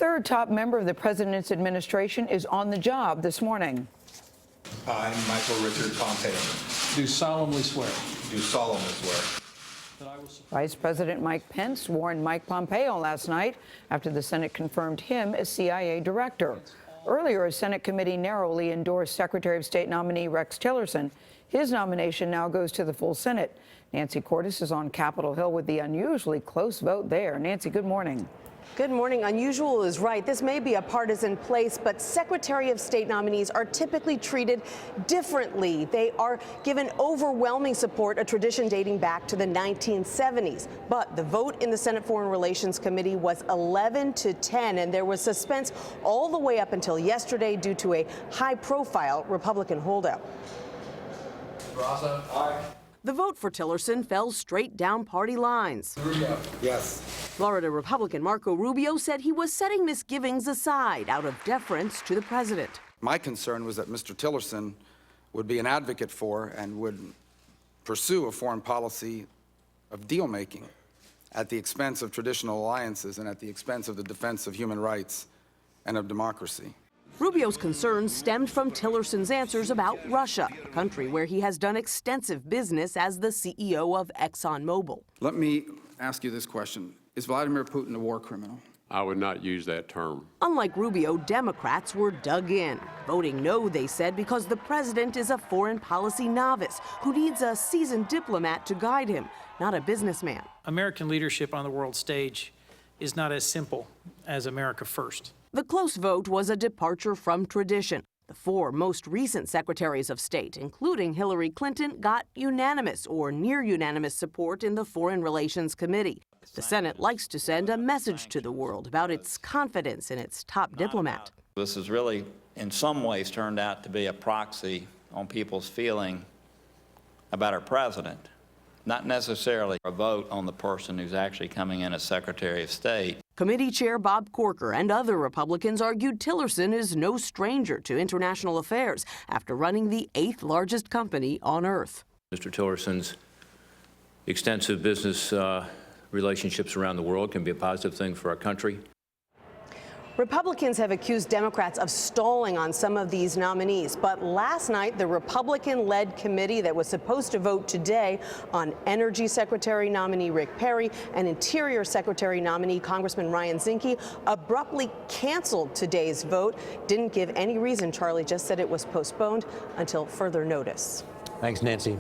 third top member of the president's administration is on the job this morning. I, Michael Richard Pompeo, do solemnly swear. do solemnly swear That I will Vice President Mike Pence warned Mike Pompeo last night after the Senate confirmed him as CIA director. Earlier, a Senate committee narrowly endorsed Secretary of State nominee Rex Tillerson. His nomination now goes to the full Senate. Nancy Cordes is on Capitol Hill with the unusually close vote there. Nancy, good morning. Good morning. Unusual is right. This may be a partisan place, but Secretary of State nominees are typically treated differently. They are given overwhelming support, a tradition dating back to the 1970s. But the vote in the Senate Foreign Relations Committee was 11-10, and there was suspense all the way up until yesterday due to a high-profile Republican holdout. The vote for Tillerson fell straight down party lines. Rubio. Yes. Florida Republican Marco Rubio said he was setting misgivings aside out of deference to the president. My concern was that Mr. Tillerson would be an advocate for and would pursue a foreign policy of deal-making at the expense of traditional alliances and at the expense of the defense of human rights and of democracy. Rubio's concerns stemmed from Tillerson's answers about Russia, a country where he has done extensive business as the CEO of ExxonMobil. Let me ask you this question. Is Vladimir Putin a war criminal? I would not use that term. Unlike Rubio, Democrats were dug in, voting no, they said, because the president is a foreign policy novice who needs a seasoned diplomat to guide him, not a businessman. American leadership on the world stage is not as simple as America first. The close vote was a departure from tradition. The four most recent secretaries of state, including Hillary Clinton, got unanimous or near unanimous support in the Foreign Relations Committee. The Senate likes to send a message to the world about its confidence in its top diplomat. This has really, in some ways, turned out to be a proxy on people's feeling about our president, not necessarily a vote on the person who's actually coming in as Secretary of State. Committee Chair Bob Corker and other Republicans argued Tillerson is no stranger to international affairs after running the 8th largest company on earth. Mr. Tillerson's extensive business relationships around the world can be a positive thing for our country. Republicans have accused Democrats of stalling on some of these nominees, but last night the Republican-led committee that was supposed to vote today on Energy Secretary nominee Rick Perry and Interior Secretary nominee Congressman Ryan Zinke abruptly canceled today's vote. Didn't give any reason. Charlie just said it was postponed until further notice. Thanks, Nancy.